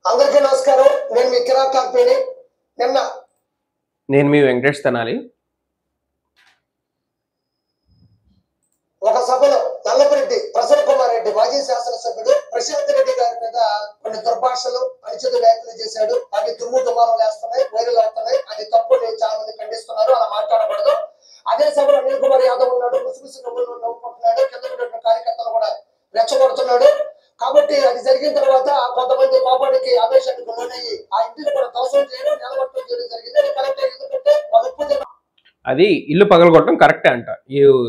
అందరికీ నమస్కారం. నేను మీ కిరాక్ కాకపోయి నిన్న నేను మీ వెంకటేష్ తెనాలి. ఒక సభలో నల్లపరెడ్డి ప్రసన్న కుమార్ రెడ్డి మాజీ శాసనసభ్యుడు ప్రశాంత్ రెడ్డి గారి మీద కొన్ని దుర్భాషలు అనుచిత వ్యాఖ్యలు చేశాడు. అవి దుమ్ము దుమారం వేస్తున్నాయి, వైరల్ అవుతున్నాయి. అది తప్పు, నేను చాలా మంది ఖండిస్తున్నారు. అలా మాట్లాడకూడదు. అదే సభలో అనిల్ కుమార్ యాదవ్ ఉన్నాడు, ముసుగుసు నవ్వుకుంటున్నాడు, కింద కార్యకర్తలు కూడా రెచ్చగొడుతున్నాడు. కాబట్టి అది జరిగిన తర్వాత కొంతమంది కోపానికి ఆవేశానికి లోనయ్యి ఆ ఇంటిని కూడా ధ్వంసం చేయడం, నిలబట్టడం చేయడం జరిగింది. అది కరెక్ట్. ఎందుకంటే అది ఇల్లు పగలగొట్టడం కరెక్టే అంట.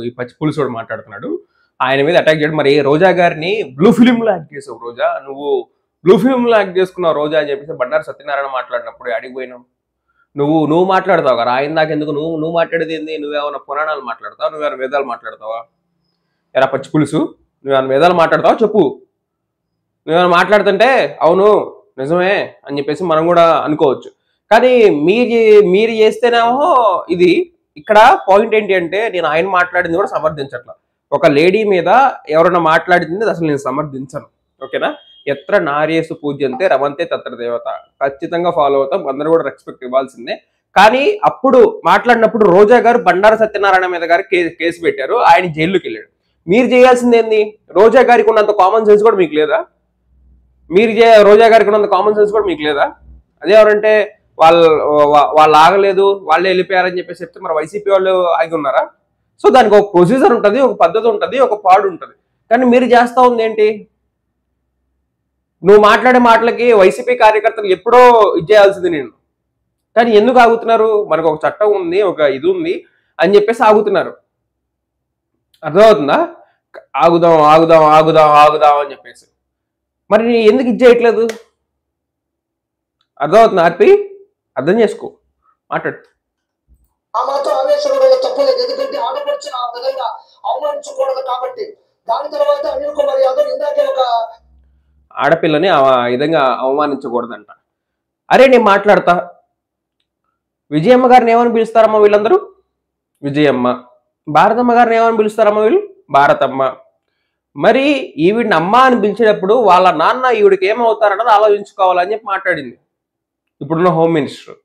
ఈ పచ్చి పులుసు కూడా మాట్లాడుతున్నాడు, ఆయన మీద అటాక్ చేయడం. మరి రోజా గారిని బ్లూ ఫిలిం లో యాక్ట్ చేసావు రోజా, నువ్వు బ్లూ ఫిలిం లో యాక్ట్ చేసుకున్నావు రోజా అని చెప్పేసి బండారు సత్యనారాయణ మాట్లాడినప్పుడు అడిగిపోయినావు. నువ్వు మాట్లాడతావు కదా, ఆయన దాకా ఎందుకు నువ్వు మాట్లాడేది ఏంది? నువ్వేమన్నా పురాణాలు మాట్లాడతావు, నువ్వేమైనా వేదాలు మాట్లాడతావా? ఎలా పచ్చి పులుసు, నువ్వేమైనా వేదాలు మాట్లాడతావా చెప్పు. నువ్వేమైనా మాట్లాడుతుంటే అవును నిజమే అని చెప్పేసి మనం కూడా అనుకోవచ్చు. కానీ మీరు చేస్తేనేమో ఇది. ఇక్కడ పాయింట్ ఏంటి అంటే, నేను ఆయన మాట్లాడింది కూడా సమర్థించట్లా. ఒక లేడీ మీద ఎవరైనా మాట్లాడింది అసలు నేను సమర్థించను. ఓకేనా? ఎత్ర నార్యేసు పూజ్యంతే రమంతే తత్ర దేవత, ఖచ్చితంగా ఫాలో అవుతాం, అందరూ కూడా రెస్పెక్ట్ ఇవ్వాల్సిందే. కానీ అప్పుడు మాట్లాడినప్పుడు రోజా గారు బండారు సత్యనారాయణ మీద గారు కేసు పెట్టారు, ఆయన జైల్లోకి వెళ్ళాడు. మీరు చేయాల్సింది ఏంది? రోజా గారికి ఉన్నంత కామన్ సెన్స్ కూడా మీకు లేదా? రోజా గారికి ఉన్నంత కామన్ సెన్స్ కూడా మీకు లేదా? అదే ఎవరంటే వాళ్ళు ఆగలేదు, వాళ్ళే వెళ్ళిపోయారని చెప్పేసి చెప్తే మరి వైసీపీ వాళ్ళు ఆగి ఉన్నారా? సో దానికి ఒక ప్రొసీజర్ ఉంటుంది, ఒక పద్ధతి ఉంటుంది, ఒక పాడు ఉంటుంది. కానీ మీరు చేస్తా ఉంది ఏంటి? నువ్వు మాట్లాడే మాటలకి వైసీపీ కార్యకర్తలు ఎప్పుడో ఇచ్చేయాల్సింది నేను. కానీ ఎందుకు ఆగుతున్నారు? మనకు ఒక చట్టం ఉంది, ఒక ఇది ఉంది అని చెప్పేసి ఆగుతున్నారు. అర్థమవుతుందా? ఆగుదాం ఆగుదాం ఆగుదాం ఆగుదాం అని చెప్పేసి. మరి ఎందుకు ఇచ్చేయట్లేదు? అర్థమవుతుంది ఆర్పి? అర్థం చేసుకో, మాట్లాడు. ఆ మాత్రం ఆవేశంలో తప్పలేదు. ఎందుకంటే ఆడపడుచుని ఆ విధంగా అవమానించకూడదు కాబట్టి. దాని తర్వాత అనిల్ కుమార్ యాదవ్ ఇందాకే ఒక ఆడపిల్లని ఆ విధంగా అవమానించకూడదంట. అరే నేను మాట్లాడతా. విజయమ్మ గారిని ఏమని పిలుస్తారమ్మా వీళ్ళందరూ? విజయమ్మ. భారతమ్మ గారిని ఏమని పిలుస్తారమ్మా వీళ్ళు? భారతమ్మ. మరి ఈవిడిని అమ్మ అని పిలిచేటప్పుడు వాళ్ళ నాన్న ఈవిడికి ఏమవుతారన్నది ఆలోచించుకోవాలని చెప్పి మాట్లాడింది ఇప్పుడున్న హోమ్ మినిస్టర్.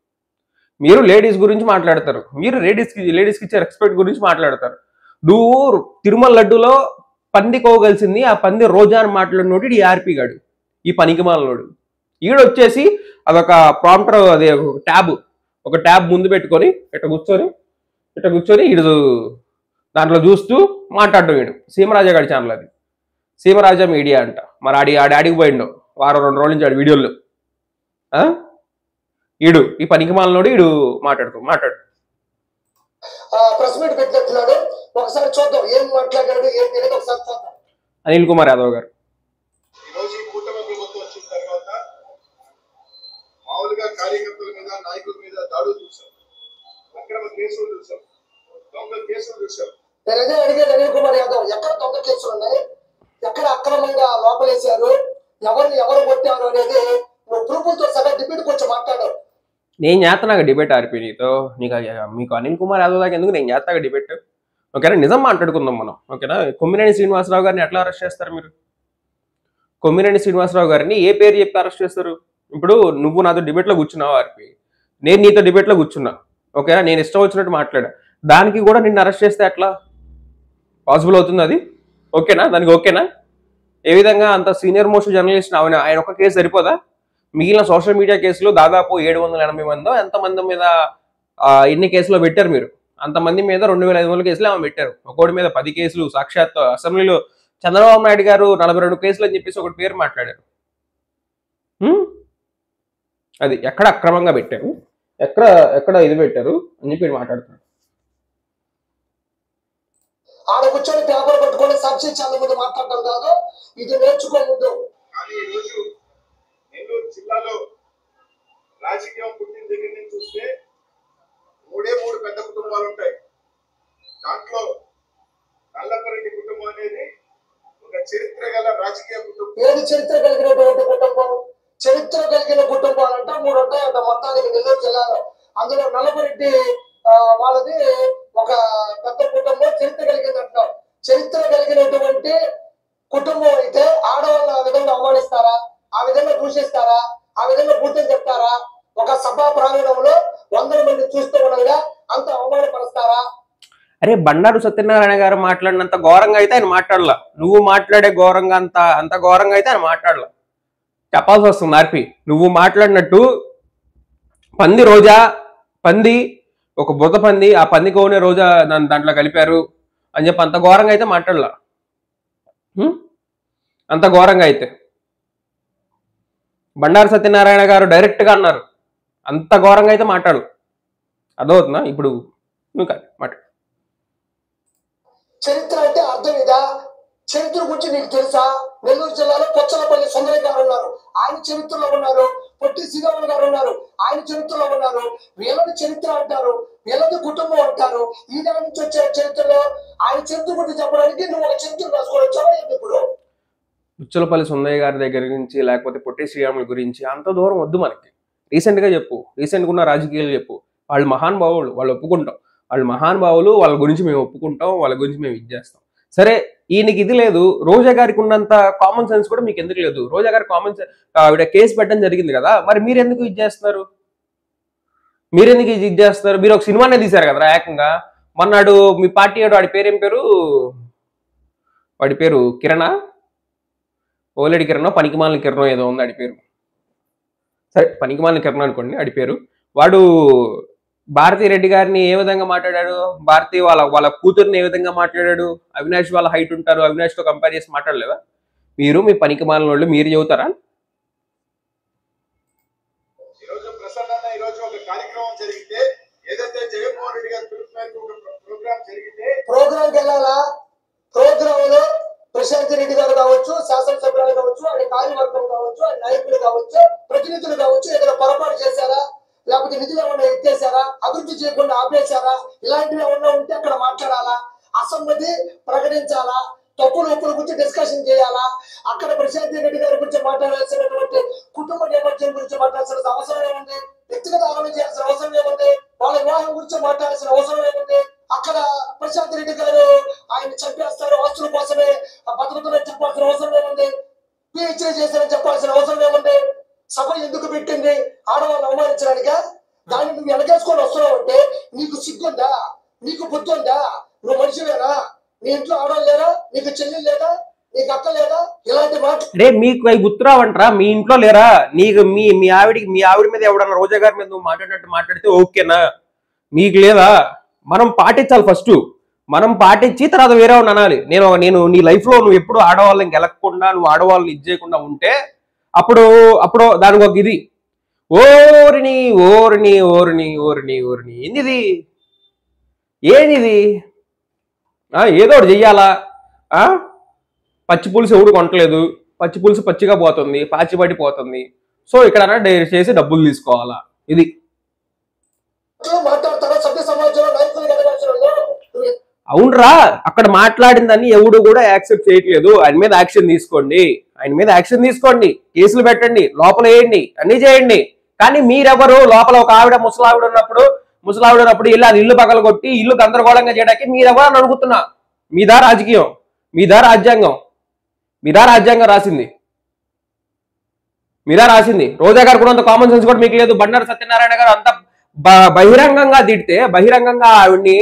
మీరు లేడీస్ గురించి మాట్లాడతారు, మీరు లేడీస్కి ఇచ్చే రెస్పెక్ట్ గురించి మాట్లాడతారు. నువ్వు తిరుమల లడ్డులో పంది కోగలిసింది, ఆ పంది రోజా అని మాట్లాడినోడు ఈ ఆర్పి గాడు, ఈ పనికిమాలనోడు. ఈడొచ్చేసి అదొక ప్రాంప్టర్, అదే ఒక ట్యాబ్ ముందు పెట్టుకొని ఇట్ట కూర్చొని ఈడు దాంట్లో చూస్తూ మాట్లాడటం. వీడు సీమరాజా గారి ఛానల్, అది సీమరాజా మీడియా అంట. మరి ఆడికి పోయిండో వారం 2 రోజుల నుంచి ఆడి వీడియోలు. ఈడు ఈ పనికిమాలనోడు ఈడు మాట్లాడు ప్రెస్ మీట్ పెట్టినట్టున్నాడు. ఒకసారి చూద్దాం ఏం మాట్లాడాడు, ఏం తెలియదు. ఒకసారి చూద్దాం. అనిల్ కుమార్ యాదవ్ గారు మామూలుగా కార్యకర్తల మీద, నాయకుల మీద దాడులు చూసాం, అక్రమ కేసులు చూసాం, దొంగ కేసులు చూసాం. నేను అదే అడిగేది అనిల్ కుమార్ యాదవ్, ఎక్కడ దొంగ కేసులు ఉన్నాయి, ఎక్కడ అక్రమంగా లోపలేశారు, ఎవరు కొట్టారు అనేది నువ్వు ప్రూఫ్లతో సరే డిబేట్ కొంచెం మాట్లాడావు. నేను చేస్తున్నాగా డిబేట్ ఆర్పి నీతో. మీకు అనిల్ కుమార్ యాదవ్ దాకా ఎందుకు? నేను చేస్తాగా డిబేట్. ఓకేనా? నిజం మాట్లాడుకుందాం మనం. ఓకేనా? కొమ్మినేని శ్రీనివాసరావు గారిని ఎట్లా అరెస్ట్ చేస్తారు మీరు? కొమ్మినేని శ్రీనివాసరావు గారిని ఏ పేరు చెప్పి అరెస్ట్ చేస్తారు? ఇప్పుడు నువ్వు నాతో డిబేట్లో కూర్చున్నావు ఆర్పి, నేను నీతో డిబేట్లో కూర్చున్నా. ఓకేనా? నేను ఇష్టం వచ్చినట్టు మాట్లాడా, దానికి కూడా నిన్ను అరెస్ట్ చేస్తే ఎట్లా పాసిబుల్ అవుతుంది? అది ఓకేనా? దానికి ఓకేనా? ఏ విధంగా? అంత సీనియర్ మోస్ట్ జర్నలిస్ట్ ఆయన ఒక కేసు సరిపోదా? మిగిలిన సోషల్ మీడియా కేసులు దాదాపు 780 మందో ఎంతమంది మీద ఎన్ని కేసులో పెట్టారు మీరు? అంతమంది మీద 2500 కేసులు ఏమో పెట్టారు. ఒకటి మీద 10 కేసులు. సాక్షాత్ అసెంబ్లీలో చంద్రబాబు నాయుడు గారు 42 కేసులు అని చెప్పేసి ఒకటి పేరు మాట్లాడారు. అది ఎక్కడ అక్రమంగా పెట్టారు, ఎక్కడ ఇది పెట్టారు అని చెప్పి మాట్లాడుతున్నారు. ఆడ కూర్చొని పేపర్ పట్టుకొని సాక్షి చాలా ముందు మాట్లాడటం కాదు, ఇది నేర్చుకోముందు. కానీ ఈ రోజు నెల్లూరు జిల్లాలో రాజకీయం పుట్టిన దగ్గర నుంచి చూస్తే 3 పెద్ద కుటుంబాలు ఉంటాయి. దాంట్లో నల్లపరెడ్డి కుటుంబం అనేది ఒక చరిత్ర గల రాజకీయ కుటుంబం. ఏది చరిత్ర కలిగినటువంటి కుటుంబం? చరిత్ర కలిగిన కుటుంబాలంట 3 ఉంటాయంట మొత్తానికి నెల్లూరు జిల్లాలో. అందులో నల్లపరెడ్డి వాళ్ళది ఒక పెద్ద కుటుంబం, చరిత్ర కలిగింది అంటాం. చరిత్ర కలిగినటువంటి కుటుంబం అయితే ఆడవాళ్ళని ఆ విధంగా అవమానిస్తారా? ఆ విధంగా దూషిస్తారా? ఆ విధంగా బూతులు చెప్తారా? ఒక సభా ప్రాంగణంలో 100 మంది చూస్తూ ఉండగా అంత అవమానపరుస్తారా? అరే బండారు సత్యనారాయణ గారు మాట్లాడినంత ఘోరంగా అయితే ఆయన మాట్లాడలా. నువ్వు మాట్లాడే ఘోరంగా అంత ఘోరంగా అయితే ఆయన మాట్లాడలా. చెప్పాల్సి వస్తుంది ఆర్పి. నువ్వు మాట్లాడినట్టు పంది రోజా, పంది ఒక బురద పంది, ఆ పంది కోనే రోజా దాంట్లో కలిపారు అని చెప్పి అంత ఘోరంగా అయితే మాట్లాడలా. అంత ఘోరంగా అయితే బండారు సత్యనారాయణ గారు డైరెక్ట్గా అన్నారు. అంత ఘోరంగా అయితే మాట్లాడు. అర్థమవుతుందా? ఇప్పుడు నువ్వు కాదు మాట్లాడు. చరిత్ర అంటే అర్థం ఇదా? చరిత్ర గురించి నీకు తెలుసా? నెల్లూరు జిల్లాలో పొచ్చలపల్లి సుందరయ్య గారు ఉన్నారు, ఆయన చరిత్రలో ఉన్నారు. పొట్టి శ్రీరాములు గారు ఉన్నారు, ఆయన చరిత్రలో ఉన్నారు. వీళ్ళని చరిత్ర అంటారు, వీళ్ళది కుటుంబం అంటారు. ఈ నెల నుంచి వచ్చే చరిత్రలో ఆయన చరిత్ర గురించి చెప్పడానికి నువ్వు ఒక చరిత్ర రాసుకోవచ్చావా? ఇప్పుడు పుచ్చలపల్లి సుందయ్య గారి దగ్గర నుంచి లేకపోతే పొట్టి శ్రీరాముల గురించి అంత దూరం వద్దు మనకి. రీసెంట్గా చెప్పు, రీసెంట్గా ఉన్న రాజకీయాలు చెప్పు. వాళ్ళు మహానుభావులు, వాళ్ళు ఒప్పుకుంటాం. వాళ్ళు మహానుభావులు, వాళ్ళ గురించి మేము ఒప్పుకుంటాం, వాళ్ళ గురించి మేము ఇది చేస్తాం. సరే, ఈయనకి ఇది లేదు, రోజా గారికి ఉన్నంత కామన్ సెన్స్ కూడా మీకు ఎందుకు లేదు? రోజా గారి కామన్ సెన్స్, ఆవిడ కేసు పెట్టడం జరిగింది కదా, మరి మీరు ఎందుకు ఇది చేస్తున్నారు? మీరెందుకు ఇది చేస్తున్నారు? మీరు ఒక సినిమానే తీశారు కదా ఏకంగా. మొన్నాడు మీ పార్టీ వాడి పేరేం పేరు? వాడి పేరు కిరణా, ఓలేడి కిరణో పనికిమాలిన కిరణో ఏదో ఉంది ఆడి పేరు. సరే, పనికిమాలిన కిరణ్ అనుకోండి ఆడి పేరు. వాడు భారతీ రెడ్డి గారిని ఏ విధంగా మాట్లాడాడు? భారతీ వాళ్ళ కూతుర్ని ఏ విధంగా మాట్లాడాడు? అవినాష్ వాళ్ళ హైట్ ఉంటారు, అవినాష్తో కంపేర్ చేసి మాట్లాడలేదా? మీరు మీ పనికిమాలిన వాళ్ళు మీరు చెబుతారా? ఈరోజు ప్రసన్న ఈరోజు ఒక కార్యక్రమం జరిగితే, ఏదైతే జగన్మోహన్ రెడ్డి గారి పిలుపు మేరకు ఒక ప్రోగ్రామ్ జరిగితే, ప్రోగ్రాంకి వెళ్ళాలా? ప్రోగ్రామ్ లో ప్రశాంత్ రెడ్డి గారు కావచ్చు, శాసనసభ్యులు కావచ్చు, ఆయన కార్యవర్గం కావచ్చు, ఆయన నాయకులు కావచ్చు, ప్రతినిధులు కావచ్చు, ఏదైనా పొరపాటు చేశారా? లేకపోతే నిధులు ఏమన్నా ఎత్తేసారా? అభివృద్ధి చేయకుండా ఆపేశారా? ఇలాంటివి ఏమన్నా ఉంటే అక్కడ మాట్లాడాలా? అసమ్మతి ప్రకటించాలా? తప్పులు ఒప్పుల గురించి డిస్కషన్ చేయాలా? అక్కడ ప్రశాంత్ రెడ్డి గారి గురించి మాట్లాడాల్సినటువంటి కుటుంబ నేపథ్యం గురించి మాట్లాడాల్సిన అవసరం ఏముంది? వ్యక్తిగత ఆలోచన చేయాల్సిన అవసరం ఏముంది? వాళ్ళ వివాహం గురించి మాట్లాడాల్సిన అవసరం ఏముంది? అక్కడ ప్రశాంత్ రెడ్డి గారు ఆయన చంపేస్తారు ఆస్తుల కోసమే బతుకుతుందని చెప్పాల్సిన అవసరం ఏముంది? పిహెచ్డీ చేశారని చెప్పాల్సిన అవసరం ఏముంది? సభ ఎందుకు పెట్టింది? ఆడవాళ్ళు అవమానించడానికా? దాన్ని నువ్వు వెనకేసుకొని వస్తున్నావు అంటే నీకు సిగ్గుందా? నీకు బుద్ధి ఉందా? నువ్వు మనిషివేనా? నీ ఇంట్లో ఆడవాళ్ళు లేరా? నీకు చెల్లి లేదా? నీకు అక్క లేదా? ఇలాంటి మాట రే మీకు అవి గుర్తురావంటరా? మీ ఇంట్లో లేరా? నీకు మీ ఆవిడ మీద ఎవడన్నా రోజా గారి మీద నువ్వు మాట్లాడినట్టు మాట్లాడితే ఓకేనా? మీకు లేదా? మనం పాటించాలి. ఫస్ట్ మనం పాటించి తర్వాత వేరే వాడిని అనాలి. నేను నీ లైఫ్ లో నువ్వు ఎప్పుడు ఆడవాళ్ళని గెలక్కుండా, నువ్వు ఆడవాళ్ళని ఇది చేయకుండా ఉంటే అప్పుడు దానికి ఒక ఇది ఓరిని ఓరిని ఓరిని ఓరిని ఓరిని ఏంది ఏనిది? ఏదో ఒకటి చెయ్యాలా? పచ్చి పులుసు ఎవడు కొనట్లేదు, పచ్చి పులుసు పచ్చిగా పోతుంది, పాచిపడి పోతుంది. సో ఇక్కడ డైరీ చేసి డబ్బులు తీసుకోవాలా? ఇది మాట్లాడతారా? సభ్య సమాజంలో నాయకులు అవునరా, అక్కడ మాట్లాడిందని ఎవడు కూడా యాక్సెప్ట్ చేయట్లేదు. ఆయన మీద యాక్షన్ తీసుకోండి, ఆయన మీద యాక్షన్ తీసుకోండి, కేసులు పెట్టండి, లోపల వేయండి, అన్ని చేయండి. కానీ మీరెవరు? లోపల ఒక ఆవిడ ముసలావిడ ఉన్నప్పుడు ఇల్లు పగల కొట్టి ఇల్లు గందరగోళంగా చేయడానికి మీరెవరు అని అడుగుతున్నా. మీదా రాజకీయం? మీదా రాజ్యాంగం? మీదా రాజ్యాంగం రాసింది? మీరా రాసింది? రోజా గారు కూడా అంత కామన్ సెన్స్ కూడా మీకు లేదు. బండారు సత్యనారాయణ గారు అంత బహిరంగంగా తిడితే, బహిరంగంగా ఆవిడ్ని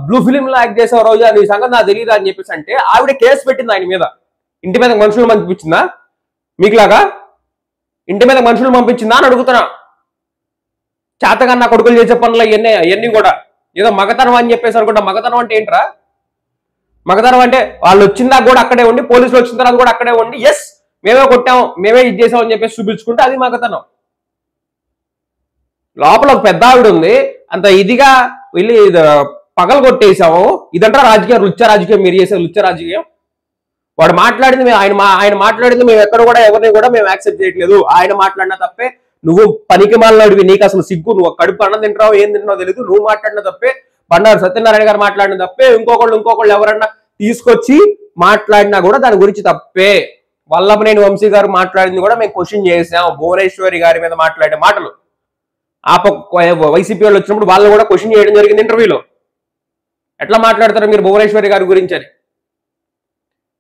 బ్లూ ఫిలిం లో యాక్ట్ చేసే రోజా నీ సంగతి నాకు తెలియదు అని చెప్పేసి అంటే ఆవిడ కేసు పెట్టింది ఆయన మీద. ఇంటి మీద మనుషులు పంపించిందా? మీకులాగా ఇంటి మీద మనుషులు పంపించిందా అని అడుగుతున్నా. చేతగా కొడుకులు చేసే పనులు ఇవన్నీ కూడా ఏదో మగతనం అని చెప్పేసి అనుకుంటా. మగతనం అంటే ఏంట్రా? మగతనం అంటే వాళ్ళు వచ్చిందా కూడా అక్కడే ఉండి, పోలీసులు వచ్చిన తర్వాత కూడా అక్కడే ఉండి, ఎస్ మేమే కొట్టాం, మేమే ఇది చేసాం అని చెప్పేసి చూపించుకుంటే అది మగతనం. లోపల ఒక పెద్ద ఆవిడ ఉంది, అంత ఇదిగా వెళ్ళి పగలు కొట్టేసాము. ఇదంతా రాజకీయం, లుచ్చ రాజకీయం. మీరు చేసే లుచ్చ రాజకీయం. వాడు మాట్లాడింది ఆయన మాట్లాడింది మేము ఎక్కడ కూడా ఎవరిని కూడా మేము యాక్సెప్ట్ చేయట్లేదు. ఆయన మాట్లాడినా తప్పే, నువ్వు పనికి మాలినడివి, నీకు అసలు సిగ్గు, నువ్వు కడుపు అన్నం తింటావు ఏం తింటావు తెలియదు, నువ్వు మాట్లాడిన తప్పే, బండారు సత్యనారాయణ గారు మాట్లాడిన తప్పే, ఇంకొకళ్ళు ఎవరన్నా తీసుకొచ్చి మాట్లాడినా కూడా దాని గురించి తప్పే. వల్లభనేని వంశీ గారు మాట్లాడింది కూడా మేము క్వశ్చన్ చేసాం. భువనేశ్వరి గారి మీద మాట్లాడే మాటలు వైసీపీ వాళ్ళు వచ్చినప్పుడు వాళ్ళు కూడా క్వశ్చన్ చేయడం జరిగింది ఇంటర్వ్యూలో. ఎట్లా మాట్లాడతారు మీరు భువనేశ్వరి గారి గురించి అని?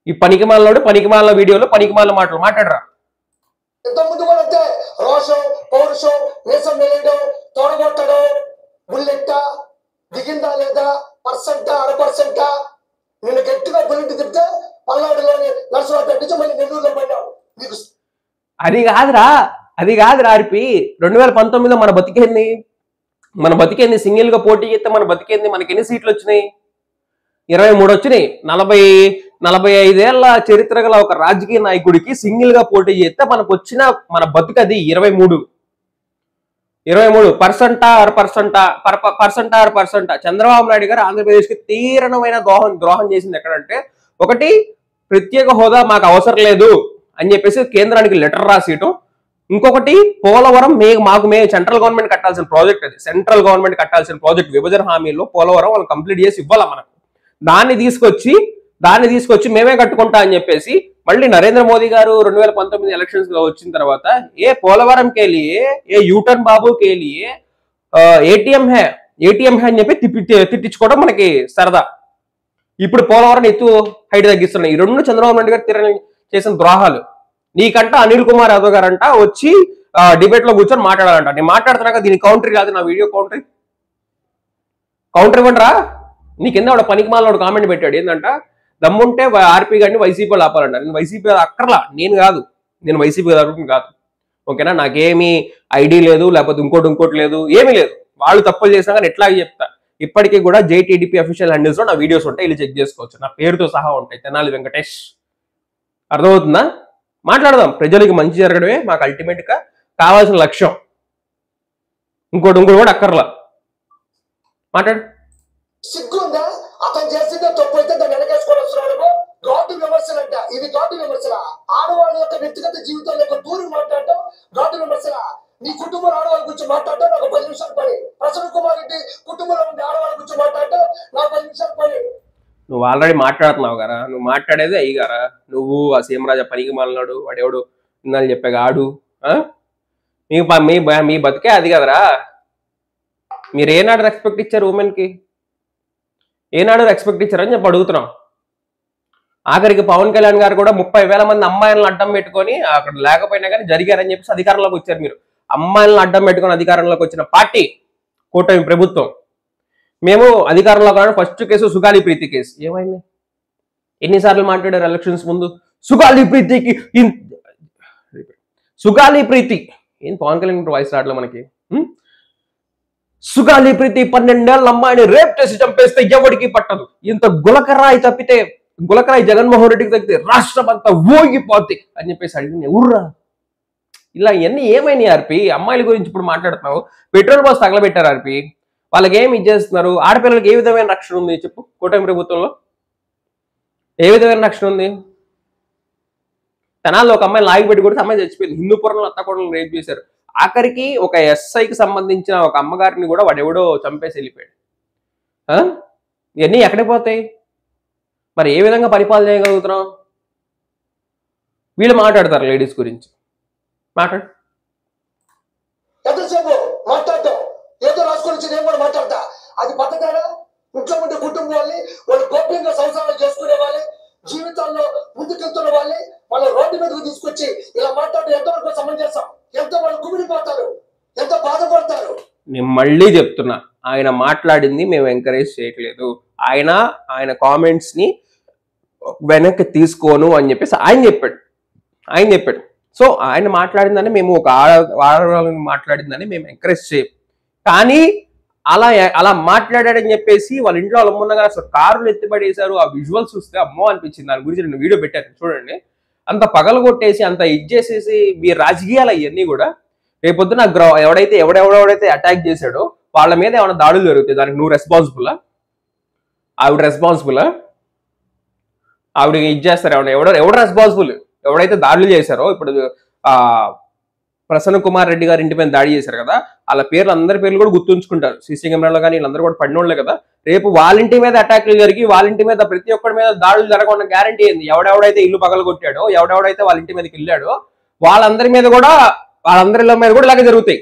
ఈ పనికిమాలినోడు పనికిమాలిన వీడియోలో పనికిమాలిన మాటలు మాట్లాడరా? ఇంత ముందు కూడా అంతే, రోషం పౌరుషం, మీసం వేయడం, తోడగొట్టడం, బుల్లెట్ట దిగిందా లేదా, పర్సెంటా 1% నిన్ను గట్టిగా బుల్లెట్ తిప్పితే పల్నాడులోని నర్సరావుపేట నుంచి మళ్ళీ నెల్లూరులో పడ్డావు. నీకు అది కాదురా ఆర్పి. 2019లో మన బతికేంది సింగిల్ గా పోటీ చేస్తే మన బతికేంది. మనకి ఎన్ని సీట్లు వచ్చినాయి? 23 వచ్చినాయి. 45 ఏళ్ల చరిత్ర గల ఒక రాజకీయ నాయకుడికి సింగిల్ గా పోటీ చేస్తే మనకు వచ్చిన మన బతుకది 23. 23% చంద్రబాబు నాయుడు గారు ఆంధ్రప్రదేశ్ కి తీవ్రమైన ద్రోహం చేసింది ఎక్కడంటే, ఒకటి ప్రత్యేక హోదా మాకు అవసరం లేదు అని చెప్పేసి కేంద్రానికి లెటర్ రాసేయటం. ఇంకొకటి పోలవరం మాకు సెంట్రల్ గవర్నమెంట్ కట్టాల్సిన ప్రాజెక్ట్, అది సెంట్రల్ గవర్నమెంట్ కట్టాల్సిన ప్రాజెక్ట్. విభజన హామీలో పోలవరం వాళ్ళు కంప్లీట్ చేసి ఇవ్వాలా మనకు. దాన్ని తీసుకొచ్చి మేమే కట్టుకుంటా అని చెప్పేసి మళ్ళీ నరేంద్ర మోదీ గారు 2019 ఎలక్షన్స్ లో వచ్చిన తర్వాత ఏ పోలవరం కే లియే, ఏ యూటర్న్ బాబు కే లియే ఏటీఎం హే అని చెప్పి తిట్టించుకోవడం మనకి సరదా. ఇప్పుడు పోలవరం ఎత్తు హైట్ తగ్గిస్తున్నాయి. ఈ రెండు చంద్రబాబు నాయుడు గారు చేసిన ద్రోహాలు. నీకంట అనిల్ కుమార్ యాదవ్ గారంట వచ్చి డిబేట్ లో కూర్చొని మాట్లాడాలంట. నేను మాట్లాడుతున్నాక దీని కౌంటర్ కాదు, నా వీడియో కౌంటర్ ఇవ్వండిరా. నీ కింద వాడు పనికి మాల కామెంట్ పెట్టాడు, ఏంటంట దమ్ముంటే ఆర్పీ గారిని వైసీపీలో ఆపాలంట. నేను వైసీపీ అక్కర్లా, నేను వైసీపీ కాదు. ఓకేనా? నాకేమీ ఐడి లేదు, లేకపోతే ఇంకోటి లేదు, ఏమీ లేదు. వాళ్ళు తప్పులు చేసినా కానీ ఎట్లాగే చెప్తా. ఇప్పటికీ కూడా JTDP అఫీషియల్ హ్యాండిల్స్ లో నా వీడియోస్ ఉంటాయి, వీళ్ళు చెక్ చేసుకోవచ్చు. నా పేరుతో సహా ఉంటాయి, తెనాలి వెంకటేష్. అర్థమవుతుందా? మాట్లాడదాం. ప్రజలకి మంచి జరగడమే మాకు అల్టిమేట్ గా కావాల్సిన లక్ష్యం. ఇంకోటి కూడా అక్కర్లా. మాట్లాడు. సిగ్గుందా? అతను చేసిందే తప్పు అయితే దాన్ని వెనకేసుకొని వస్తున్నాడు. ఘాటు విమర్శలంట. ఇవి ఘాటు విమర్శల. ఆడవాళ్ళ యొక్క వ్యక్తిగత జీవితంలో ఒక దూరం మాట్లాడటం ఘాటు విమర్శల. నీ కుటుంబంలో ఆడవాళ్ళ గురించి మాట్లాడటం నాకు 10 నిమిషాలు పని. ప్రసన్న కుమార్ రెడ్డి కుటుంబంలో ఉండే ఆడవాళ్ళ గురించి మాట్లాడటం నాకు 10 నిమిషాలు పని. నువ్వు ఆల్రెడీ మాట్లాడుతున్నావు కదా, నువ్వు మాట్లాడేది అయ్యారా? నువ్వు ఆ సీమరాజా పనికి మాలినాడు, వాడెవడు ఇందాలు చెప్పాగా ఆడు. మీ బతికే అది కదరా. మీరు ఏనాడు రెస్పెక్ట్ ఇచ్చారు ఉమెన్ కి? ఏనాడు రెస్పెక్ట్ ఇచ్చారని చెప్పి అడుగుతున్నాం. ఆఖరికి పవన్ కళ్యాణ్ గారు కూడా 30,000 మంది అమ్మాయిలను అడ్డం పెట్టుకొని అక్కడ లేకపోయినా కానీ జరిగారని చెప్పేసి అధికారంలోకి వచ్చారు. మీరు అమ్మాయిలను అడ్డం పెట్టుకొని అధికారంలోకి వచ్చిన పార్టీ కూటమి ప్రభుత్వం. మేము అధికారంలో కావడం ఫస్ట్ కేసు సుగాలి ప్రీతి కేసు. ఏమైంది? ఎన్నిసార్లు మాట్లాడారు ఎలక్షన్స్ ముందు? సుగాలి ప్రీతి ఏం పవన్ కళ్యాణ్ వాయిస్ రావట్లే మనకి. సుగాలి ప్రీతి 12 ఏళ్ల అమ్మాయిని రేప్ చేసి చంపేస్తే ఎవరికి పట్టదు. ఇంత గులకరాయి జగన్మోహన్ రెడ్డికి తగ్గితే రాష్ట్రం అంతా ఊగిపోద్ది అని చెప్పేసి అడిగింది ఊర్రా. ఇలా ఇవన్నీ ఏమైనాయి ఆర్పి? అమ్మాయిల గురించి ఇప్పుడు మాట్లాడుతున్నావు. పెట్రోల్ బాస్ తగలబెట్టారు ఆర్పి. వాళ్ళకి ఏమి ఇచ్చేస్తున్నారు? ఆడపిల్లలకి ఏ విధమైన రక్షణ ఉంది చెప్పు? కూటమి ప్రభుత్వంలో ఏ విధమైన రక్షణ ఉంది? తెనాల్లో ఒక అమ్మాయి లాగి పెట్టి కొడితే అమ్మాయి చచ్చిపోయింది. హిందూపురంలో అత్తకోడలు రేప్ చేశారు. ఆఖరికి ఒక SIకి సంబంధించిన ఒక అమ్మగారిని కూడా వాడెవడో చంపేసి వెళ్ళిపోయాడు. ఇవన్నీ ఎక్కడికి పోతాయి? మరి ఏ విధంగా పరిపాలన చేయగలుగుతున్నాం? వీళ్ళు మాట్లాడతారు లేడీస్ గురించి. మాట్లాడు. మాట్లాడటం ఏదో రాసుకొని నేను కూడా మాట్లాడతా. అది పద్ధతేనా? ఇంట్లో ఉండే కుటుంబం వాళ్ళు గోప్యంగా సంసారాలు చేసుకునే వాళ్ళే, జీవితాల్లో ముందుకెళ్తున్న వాళ్ళే వాళ్ళ రోడ్డు మీదకు తీసుకొచ్చి ఇలా మాట్లాడటం ఎంతవరకు సమంజసం? ఎంత వాళ్ళు కుమిలిపోతారు, ఎంత బాధపడతారు. నేను మళ్ళీ చెప్తున్నా, ఆయన మాట్లాడింది మేము ఎంకరేజ్ చేయట్లేదు. ఆయన కామెంట్స్ ని వెనక్కి తీసుకోను అని చెప్పేసి ఆయన చెప్పాడు. సో ఆయన మాట్లాడిందని మేము ఒక ఆడవాళ్ళని మాట్లాడిందని మేము ఎంకరేజ్ చేయం. కానీ అలా మాట్లాడాడని చెప్పేసి వాళ్ళ ఇంట్లో వాళ్ళ ముందుగా అసలు కారులు ఎత్తిపడేశారు. ఆ విజువల్స్ చూస్తే అమ్మో అనిపించింది. దాని గురించి నేను వీడియో పెట్టాను చూడండి. అంత పగలగొట్టేసి అంత ఇచ్చేసేసి మీ రాజకీయాలు అవన్నీ కూడా రేపొద్దున ఎవడెవడైతే అటాక్ చేశాడో వాళ్ళ మీద ఏమైనా దాడులు జరుగుతాయి, దానికి నువ్వు రెస్పాన్సిబులా? ఆవిడ ఇచ్చేస్తారు. ఎవడు రెస్పాన్సిబుల్? ఎవడైతే దాడులు చేశారో, ఇప్పుడు ప్రసన్న కుమార్ రెడ్డి గారి ఇంటి మీద దాడి చేశారు కదా, వాళ్ళ పేర్లు అందరి పేర్లు కూడా గుర్తుంచుకుంటారు. CC కెమెరాలో కానీ వీళ్ళందరూ కూడా పడినోళ్లే కదా. రేపు వాళ్ళ ఇంటి మీద అటాక్లు జరిగి వాళ్ళ ఇంటి మీద ప్రతి ఒక్కరి మీద దాడులు జరగకుండా గ్యారంటీ ఏంది? ఎవడెవడైతే ఇల్లు పగలగొట్టాడో, ఎవడెవడైతే వాళ్ళ ఇంటి మీదకి వెళ్ళాడో వాళ్ళందరి మీద కూడా ఇలాగే జరుగుతాయి.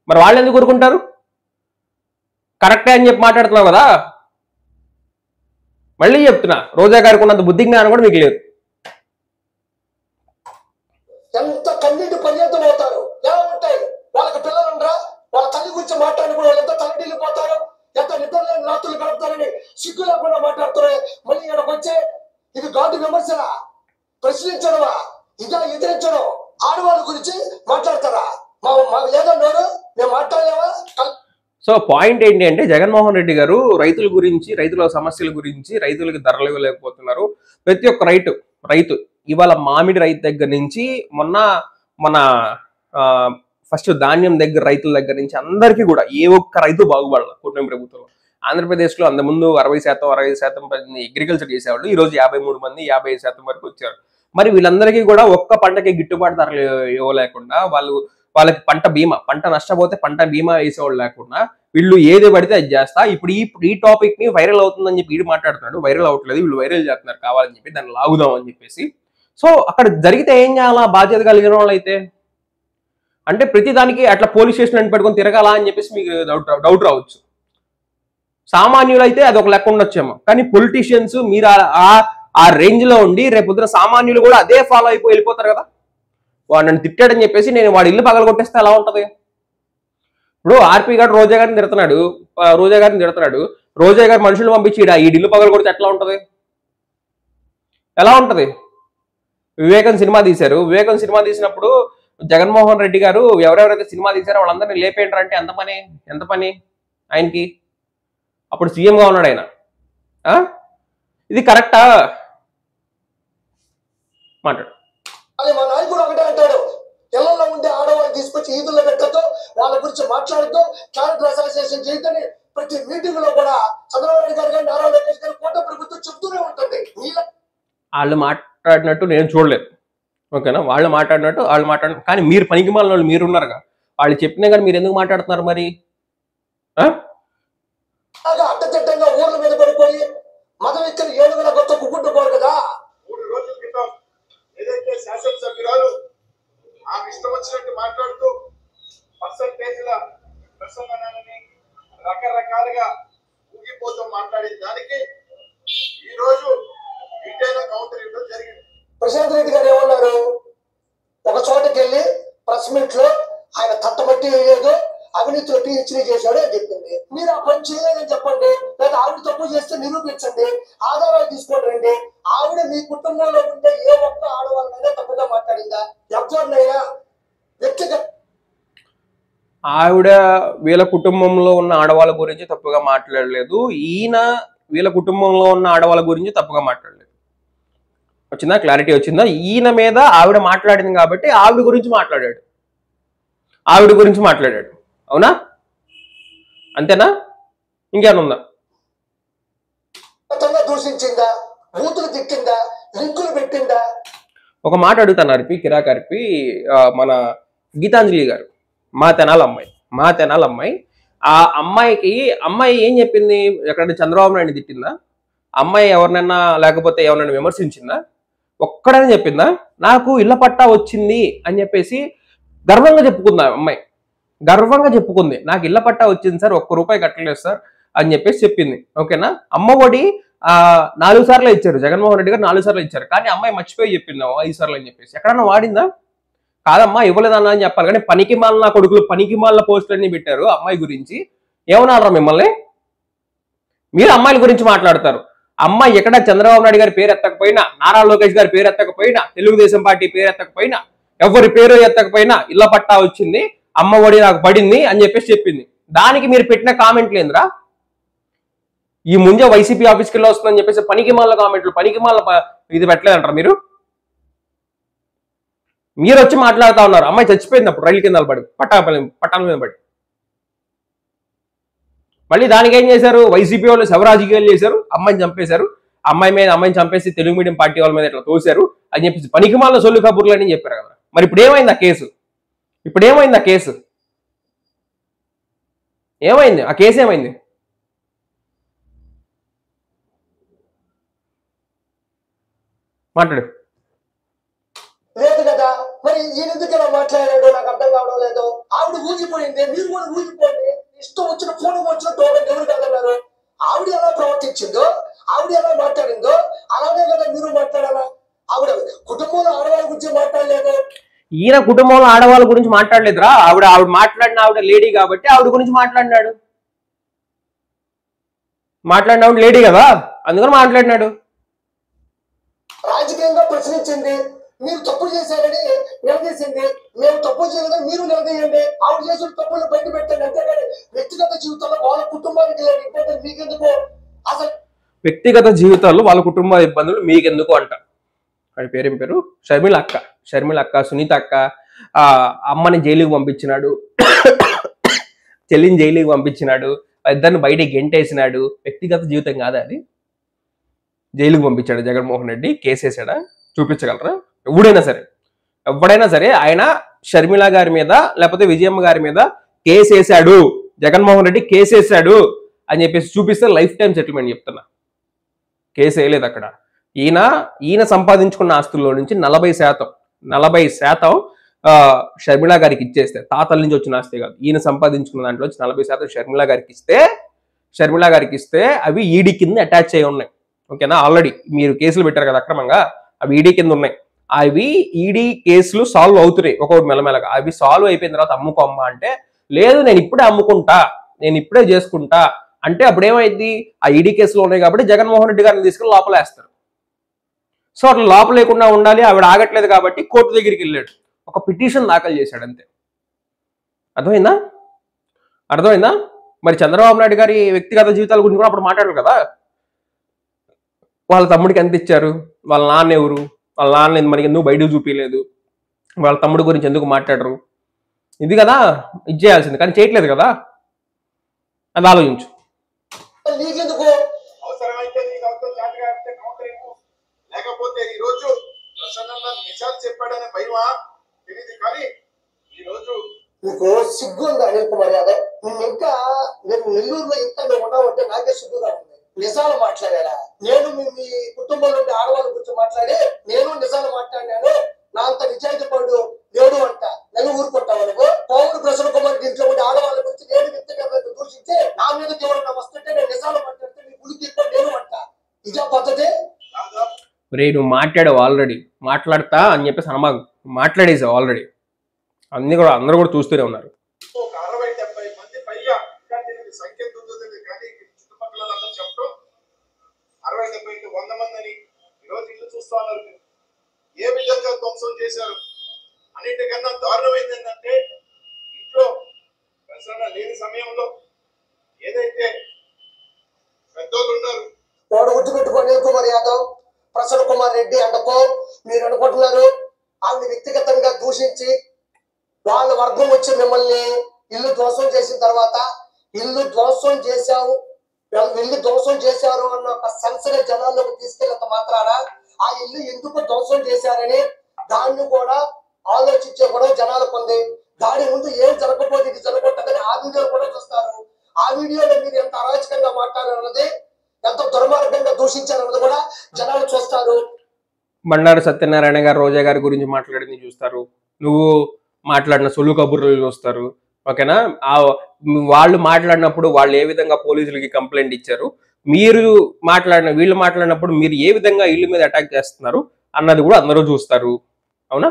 మరి వాళ్ళు ఎందుకు కోరుకుంటారు? కరెక్టే అని చెప్పి మాట్లాడుతున్నావు కదా. మళ్ళీ చెప్తున్నా, రోజా గారికి ఉన్నంత బుద్ధి జ్ఞానం కూడా మీకు లేదు. ఎంత కన్నీటి సో పాయింట్ ఏంటి అంటే జగన్మోహన్ రెడ్డి గారు రైతుల గురించి, రైతుల సమస్యల గురించి, రైతులకి ధరలు ఇవ్వలేకపోతున్నారు. ప్రతి ఒక్క రైతు ఇవాళ మామిడి రైతు దగ్గర నుంచి మన ఫస్ట్ ధాన్యం దగ్గర రైతుల దగ్గర నుంచి అందరికీ కూడా ఏ ఒక్క రైతు బాగుపడాలి కూటమి ప్రభుత్వంలో. ఆంధ్రప్రదేశ్లో అంతకుముందు 60% అగ్రికల్చర్ చేసేవాళ్ళు, ఈ రోజు 53 మంది 55% వరకు వచ్చారు. మరి వీళ్ళందరికీ కూడా ఒక్క పంటకి గిట్టుబాటు ధరలు ఇవ్వలేకుండా, వాళ్ళకి పంట నష్టపోతే పంట బీమా వేసేవాళ్ళు లేకుండా వీళ్ళు ఏది పడితే అది చేస్తా. ఇప్పుడు ఈ టాపిక్ ని వైరల్ అవుతుందని చెప్పి వీడు మాట్లాడుతున్నాడు. వైరల్ అవట్లేదు, వీళ్ళు వైరల్ చేస్తున్నారు కావాలని చెప్పి, దాన్ని లాగుదాం అని చెప్పేసి. సో అక్కడ జరిగితే ఏం చేయాలా బాధ్యత కలిగిన వాళ్ళు అయితే? అంటే ప్రతి దానికి అట్లా పోలీస్ స్టేషన్ అని పెట్టుకొని తిరగాలా అని చెప్పేసి మీకు డౌట్ రావచ్చు. సామాన్యులు అయితే అది ఒక లెక్క ఉండొచ్చేమో, కానీ పొలిటీషియన్స్ మీరు ఆ రేంజ్ లో ఉండి రేపొద్దున సామాన్యులు కూడా అదే ఫాలో అయిపోయి వెళ్ళిపోతారు కదా. వాడు నన్ను తిట్టాడని చెప్పేసి నేను వాడి ఇల్లు పగల కొట్టేస్తే ఎలా ఉంటది? ఇప్పుడు ఆర్పీ గారు రోజా గారిని తిడుతున్నాడు, రోజా గారు మనుషులు పంపించి ఈ ఇల్లు పగల కొడితే ఎట్లా ఉంటది? ఎలా ఉంటది? వివేకం సినిమా తీసినప్పుడు జగన్మోహన్ రెడ్డి గారు ఎవరెవరైతే సినిమా తీశారో వాళ్ళందరినీ లేపేంటారంటే ఎంత పని ఆయనకి? అప్పుడు సీఎంగా ఉన్నాడు ఆయన. ఇది కరెక్టా? మాట్లాడు. అది మా నాయకుడు ఒకటే అంటాడు, ఇళ్లలో ఉండే ఆడవాళ్ళని తీసుకొచ్చి ఈదుల్లో పెట్టద్దు, వాళ్ళ గురించి మాట్లాడద్దు, క్యారెక్టర్ అసోసియేషన్ చేయదని ప్రతి మీటింగ్ లో కూడా చంద్రబాబు నాయుడు గారు కానీ నారా లోకేష్ గారు కూటమి ప్రభుత్వం చెప్తూనే ఉంటుంది. వాళ్ళు మాట్లాడినట్టు నేను చూడలేదు, ఓకేనా? వాళ్ళు మాట్లాడినట్టు కానీ మీరు పనికి మాలిన వాళ్ళు మీరున్నారుగా, వాళ్ళు చెప్పినా కానీ మీరు ఎందుకు మాట్లాడుతున్నారు మరి? అడ్డదిడ్డంగా ఊర్ల మీద పడిపోయి మతం ఎక్కడ 7,000 కొత్త కుక్కుంటుకోరు కదా. 3 రోజుల క్రితం ఏదైతే శాసనసభ్యురాలు ఆమె ఇష్టం వచ్చినట్టు మాట్లాడుతూ పర్సంటేజ్ల ప్రసంగాన్ని రకరకాలుగా ఊగిపోతూ మాట్లాడిన దానికి ఈ రోజు డీటెయిల్ కౌంటర్ ఇవ్వడం జరిగింది. ప్రశాంత్ రెడ్డి గారు ఏమన్నారు, ఒక చోటకి వెళ్ళి ప్రెస్ మీట్ లో ఆయన తట్టబట్టి వేయలేదు, అవినీతిలో PhD చేశాడు అని చెప్పింది. మీరు ఆ పని చేయలేదని చెప్పండి, లేదా ఆవిడ తప్పు చేస్తే నిరూపించండి, ఆధారాలు తీసుకొని రండి. ఆవిడ మీ కుటుంబంలో ఉండే ఏ ఒక్క ఆడవాళ్ళైనా తప్పుగా మాట్లాడిందా? ఎవరినైనా వ్యక్తిగత ఆవిడ వీళ్ళ కుటుంబంలో ఉన్న ఆడవాళ్ళ గురించి తప్పుగా మాట్లాడలేదు, ఈయన వీళ్ళ కుటుంబంలో ఉన్న ఆడవాళ్ళ గురించి తప్పుగా మాట్లాడలేదు. వచ్చిందా? క్లారిటీ వచ్చిందా? ఈయన మీద ఆవిడ మాట్లాడింది కాబట్టి ఆవిడ గురించి మాట్లాడాడు. అవునా? అంతేనా? ఇంకేమైనా ఉందా? దూషించిందా, బూతులు తిట్టిందా, లింకులు పెట్టిందా? ఒక మాట అడుగుతాను కిరాకర్పి, మన గీతాంజలి గారు మా తెనాల అమ్మాయి, ఆ అమ్మాయి ఏం చెప్పింది? ఎక్కడైనా చంద్రబాబు నాయుడు తిట్టిందా? అమ్మాయి ఎవరినైనా లేకపోతే ఎవరినైనా విమర్శించిందా? ఒక్కడైనా చెప్పిందా నాకు ఇళ్ల పట్టా వచ్చింది అని చెప్పేసి? గర్వంగా చెప్పుకుందా అమ్మాయి, గర్వంగా చెప్పుకుంది, నాకు ఇళ్ల పట్టా వచ్చింది సార్, ₹1 కట్టలేదు సార్ అని చెప్పేసి చెప్పింది. ఓకేనా? అమ్మఒడి 4 సార్లు ఇచ్చారు, జగన్మోహన్ రెడ్డి గారు 4 సార్లు ఇచ్చారు, కానీ అమ్మాయి మర్చిపోయి చెప్పింది 5 సార్లు అని చెప్పేసి. ఎక్కడన్నా వాడిందా? కాదమ్మా ఇవ్వలేదన్నా అని చెప్పాలి, కానీ పనికి మాలిన కొడుకులు పనికి మాలిన పోస్టులన్నీ పెట్టారు అమ్మాయి గురించి. ఏమన్నారా మిమ్మల్ని? మీరు అమ్మాయిల గురించి మాట్లాడతారు. అమ్మాయి ఎక్కడ చంద్రబాబు నాయుడు గారి పేరు ఎత్తకపోయినా, నారా లోకేష్ గారి పేరు ఎత్తకపోయినా, తెలుగుదేశం పార్టీ పేరు ఎత్తకపోయినా, ఎవరి పేరు ఎత్తకపోయినా ఇళ్ల పట్టా వచ్చింది, అమ్మఒడి నాకు పడింది అని చెప్పేసి చెప్పింది. దానికి మీరు పెట్టిన కామెంట్లు ఏంద్రా? ఈ ముందే వైసీపీ ఆఫీస్కి వెళ్ళి వస్తుందని చెప్పేసి పనికి మాల కామెంట్లు, పనికి మాల ఇది పెట్టలేదంటారా మీరు? మీరు వచ్చి మాట్లాడుతూ ఉన్నారు. అమ్మాయి చచ్చిపోయింది అప్పుడు రైలు కింద పడి, పట్టాల మీద పడి. మళ్ళీ దానికి ఏం చేశారు? వైసీపీ వాళ్ళు శవరాజకీయాలు చేశారు, అమ్మాయిని చంపేశారు, అమ్మాయిని చంపేసి తెలుగు మీడియం పార్టీ వాళ్ళ మీద ఇట్లా తోశారు అని చెప్పేసి పనికి మాల సొల్లు కబుర్లు అని చెప్పారు కదా. మరి ఇప్పుడు ఏమైంది ఆ కేసు? ఏమైంది ఆ కేసు? ఏమైంది? మాట్లాడు. లేదు కదా. మరి ఈయన ఎందుకు ఇలా మాట్లాడాడు నాకు అర్థం కావడం లేదు. ఆవిడ ఊగిపోయింది, మీరు కూడా ఊగిపోయింది. ఇష్టం వచ్చిన ఫోన్ వచ్చిన ఎవరు కదన్నారు. ఆవిడ ఎలా ప్రవర్తించిందో, ఆవిడ ఎలా మాట్లాడిందో అలానే కదా మీరు మాట్లాడాలా. ఆవిడ కుటుంబంలో ఆడవాళ్ళ గురించి మాట్లాడలేదు. ఈయన కుటుంబంలో ఆడవాళ్ళ గురించి మాట్లాడలేదురా. ఆవిడ మాట్లాడిన ఆవిడ లేడీ కాబట్టి ఆవిడ గురించి మాట్లాడినాడు. మాట్లాడిన ఆవిడ లేడీ కదా, అందుకని మాట్లాడినాడు. రాజకీయంగా ప్రశ్నించింది, మీరు తప్పు చేశారని నిలదీసింది, మేము తప్పు చేయలేదని మీరు నిలదీయండి. ఆవిడ చేసిన తప్పులు బయట పెట్టండి, అంతేగాని వ్యక్తిగత జీవితంలో వాళ్ళ కుటుంబానికి లేని ఇబ్బందులు మీకెందుకు? అసలు వ్యక్తిగత జీవితాల్లో వాళ్ళ కుటుంబ ఇబ్బందులు మీకెందుకు అంట. వాడి పేరేం పేరు? షర్మిల అక్క. షర్మిల అక్క, సునీత అక్క అమ్మని జైలుకి పంపించినాడు, చెల్లిని జైలుకి పంపించినాడు, ఇద్దరిని బయటికి గెంటేసినాడు. వ్యక్తిగత జీవితం కాదా అది? జైలుకి పంపించాడు జగన్మోహన్ రెడ్డి, కేసేసాడా? చూపించగలరా? ఎవడైనా సరే ఆయన షర్మిల గారి మీద లేకపోతే విజయమ్మ గారి మీద కేసేసాడు, జగన్మోహన్ రెడ్డి కేసేసాడు అని చెప్పేసి చూపిస్తే లైఫ్ టైం సెటిల్మెంట్ చెప్తున్నా. కేసు వేయలేదు అక్కడ. ఈయన సంపాదించుకున్న ఆస్తుల్లో నుంచి 40% షర్మిల గారికి ఇచ్చేస్తే, తాతల నుంచి వచ్చిన ఆస్తి కాదు, ఈయన సంపాదించుకున్న దాంట్లో 40% షర్మిల గారికి ఇస్తే అవి ఈడీ కింద అటాచ్ అయి ఉన్నాయి. ఓకేనా? ఆల్రెడీ మీరు కేసులు పెట్టారు కదా అక్రమంగా, అవి ఈడీ కింద ఉన్నాయి. అవి ఈడీ కేసులు సాల్వ్ అవుతున్నాయి ఒక్కొక్కటి మెల్లమెల్లగా. అవి సాల్వ్ అయిపోయిన తర్వాత అమ్ముకోమ్మ అంటే, లేదు నేను ఇప్పుడే అమ్ముకుంటా, నేను ఇప్పుడే చేసుకుంటా అంటే అప్పుడు ఏమైంది? ఆ ఈడీ కేసులు ఉన్నాయి కాబట్టి జగన్మోహన్ రెడ్డి గారిని తీసుకుని లోపలేస్తారు. సో అట్లా లోపల లేకుండా ఉండాలి, ఆవిడ ఆగట్లేదు కాబట్టి కోర్టు దగ్గరికి వెళ్ళాడు, ఒక పిటిషన్ దాఖలు చేశాడు అంతే. అర్థమైందా? మరి చంద్రబాబు నాయుడు గారి వ్యక్తిగత జీవితాల గురించి కూడా అప్పుడు మాట్లాడారు కదా. వాళ్ళ తమ్ముడికి ఎంత ఇచ్చారు, వాళ్ళ నాన్న ఎవరు, వాళ్ళ నాన్న మనకి ఎందుకు బయటకు చూపించలేదు, వాళ్ళ తమ్ముడి గురించి ఎందుకు మాట్లాడరు, ఇది కదా ఇది చేయాల్సింది, కానీ చేయట్లేదు కదా. అది ఆలోచించు. నీకెందుకు? అవసరమైతే నీకు అవసరం చాటుగా అంటే కౌంటరింగ్, లేకపోతే ఈ రోజు ప్రసన్న నిజాలు చెప్పాడనే భయమా తెలియదు. కానీ ఈ రోజు నీకు సిగ్గు ఉంది అనిల్ కుమార్ యాదవ్. ఇంకా నేను నెల్లూరులో ఇంకా నువ్వు ఉన్నావంటే నాకే సిగ్గుగా ఉంది. నిజాలు మాట్లాడా నేను, మీ కుటుంబం నుండి ఆడవాళ్ళ గురించి మాట్లాడి నేను నిజాలు మాట్లాడినాను, నా అంత నిజాయితీ పడు లేడు అంట. నేను ఊరుకుంటావు నువ్వు? పౌరు ప్రసన్న కుమార్ దీంట్లో ఉండే ఆడవాళ్ళ గురించి నేను వ్యక్తిగతంగా దూషించి నా మీద ఎవరన్నా వస్తుంటే నేను నిజాలు మాట్లాడితే నీ గుడికి ఎక్కువ నేను అంట. ఇదే పద్ధతి? రే నువ్వు మాట్లాడావు ఆల్రెడీ, మాట్లాడతా అని చెప్పేసి అనమాకు, మాట్లాడేసావు ఆల్రెడీ. అందరూ కూడా చూస్తూనే ఉన్నారు. ఒక 60-70 మంది పైగా సంఖ్య ఉంటుంది, కానీ చుట్టుపక్కల అందరూ చెప్పడం 60-70-100 మంది అని ఈరోజు ఇల్లు చూస్తా ఉన్నారు. ఏ విధంగా ధ్వంసం చేశారు? అన్నిటికన్నా దారుణమైంది ఏంటంటే ఇంట్లో ప్రసన్న లేని సమయంలో ఏదైతే పెద్దోళ్ళు ఉన్నారు, వాడు గుర్తుపెట్టుకో అనిల్ కుమార్ యాదవ్, ప్రసన్న కుమార్ రెడ్డి అండకో మీరు అనుకుంటున్నారు. ఆవిడ వ్యక్తిగతంగా దూషించి వాళ్ళ వర్గం వచ్చి మిమ్మల్ని ఇల్లు ధ్వంసం చేసిన తర్వాత ఇల్లు ధ్వంసం చేశారు అన్న ఒక సెన్స్గా జనాల్లోకి తీసుకెళ్ళినంత మాత్రాన ఆ ఇల్లు ఎందుకు ధ్వంసం చేశారని దాన్ని కూడా ఆలోచించే కూడా జనాలకు ఉంది. దాని ముందు ఏం జరగకపోతే ఇది జరగకూడదని ఆ వీడియోలు కూడా చూస్తారు. ఆ వీడియోలో మీరు ఎంత అరాచకంగా మాట్లాడారన్నది, ఎంత దుర్మార్గంగా దూషించారన్నది కూడా జనాలు చూస్తారు. బండారు సత్యనారాయణ గారు రోజా గారి గురించి మాట్లాడింది చూస్తారు, నువ్వు మాట్లాడిన సొల్లు కబుర్లు చూస్తారు. ఓకేనా? వాళ్ళు మాట్లాడినప్పుడు వాళ్ళు ఏ విధంగా పోలీసులకి కంప్లైంట్ ఇచ్చారు, వీళ్ళు మాట్లాడినప్పుడు మీరు ఏ విధంగా ఇల్లు మీద అటాక్ చేస్తున్నారు అన్నది కూడా అందరూ చూస్తారు. అవునా?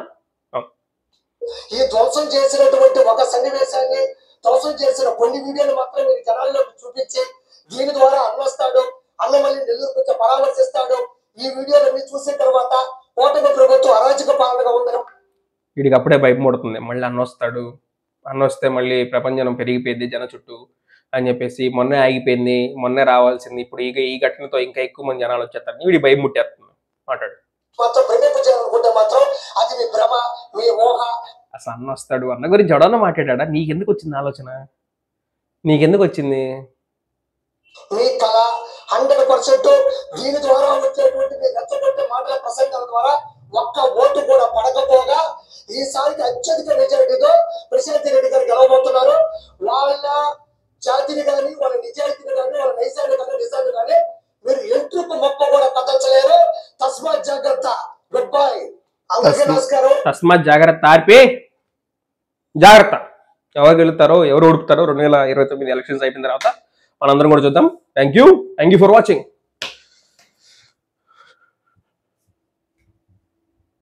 ఈ ధ్వంసం చేసినటువంటి ఒక సన్నివేశాన్ని, ధ్వంసం చేసిన కొన్ని వీడియోలు మాత్రం మీరు జనాల్లోకి చూపించి దీని ద్వారా అన్నొస్తాడు, అన్న మళ్ళీ నెల్లూరుకు వచ్చి పరామర్శిస్తాడు. ఈ వీడియోలన్నీ చూసిన తర్వాత కూటమి ప్రభుత్వం అరాచక పాలనగా ఉందని వీడికి అప్పుడే భయపడుతుంది. మళ్ళీ అన్నొస్తే మళ్ళీ ప్రపంచం పెరిగిపోయింది జన చుట్టూ అని చెప్పేసి మొన్నే ఆగిపోయింది, మొన్నే రావాల్సింది, ఇప్పుడు ఈ ఘటనతో ఇంకా ఎక్కువ మంది జనాలు వచ్చేస్తారు. వీడి భయం ముట్టేస్తుంది. మాట్లాడు. మాత్రం ప్రేమించాలనుకుంటే మాత్రం అది మీ భ్రమ, మీ ఊహ. అసలు అన్న వస్తాడు అన్న గురించి ఎవడన్నా మాట్లాడా? నీకెందుకు వచ్చింది ఆలోచన? నీకెందుకు వచ్చింది? మీ కళ 100%. దీని ద్వారా వచ్చేటువంటి మీ రెచ్చగొట్టే మాటల ప్రసంగాల ద్వారా ఒక్క ఓటు కూడా పడకపోగా ఈసారికి అత్యధిక మెజారిటీతో ప్రశాంత్ రెడ్డి గారు గెలవబోతున్నారు. వాళ్ళ జాతిని కానీ, వాళ్ళ నిజాయితీని కానీ, వాళ్ళ నైజాన్ని కానీ, నిజాన్ని కానీ మీరు ఎంట్రుకు మొక్క కూడా కదల్చలేరు. తస్మాత్ జాగ్రత్త. Good bye. అందరికీ నమస్కారం. తస్మాత్ జాగ్రత్త. జాగ్రత్త. ఎవరు గెలుస్తారో ఎవరు ఓడుపుతారో 2029 ఎలక్షన్స్ అయిపోయిన తర్వాత మనందరం కూడా చూద్దాం. Thank you for watching.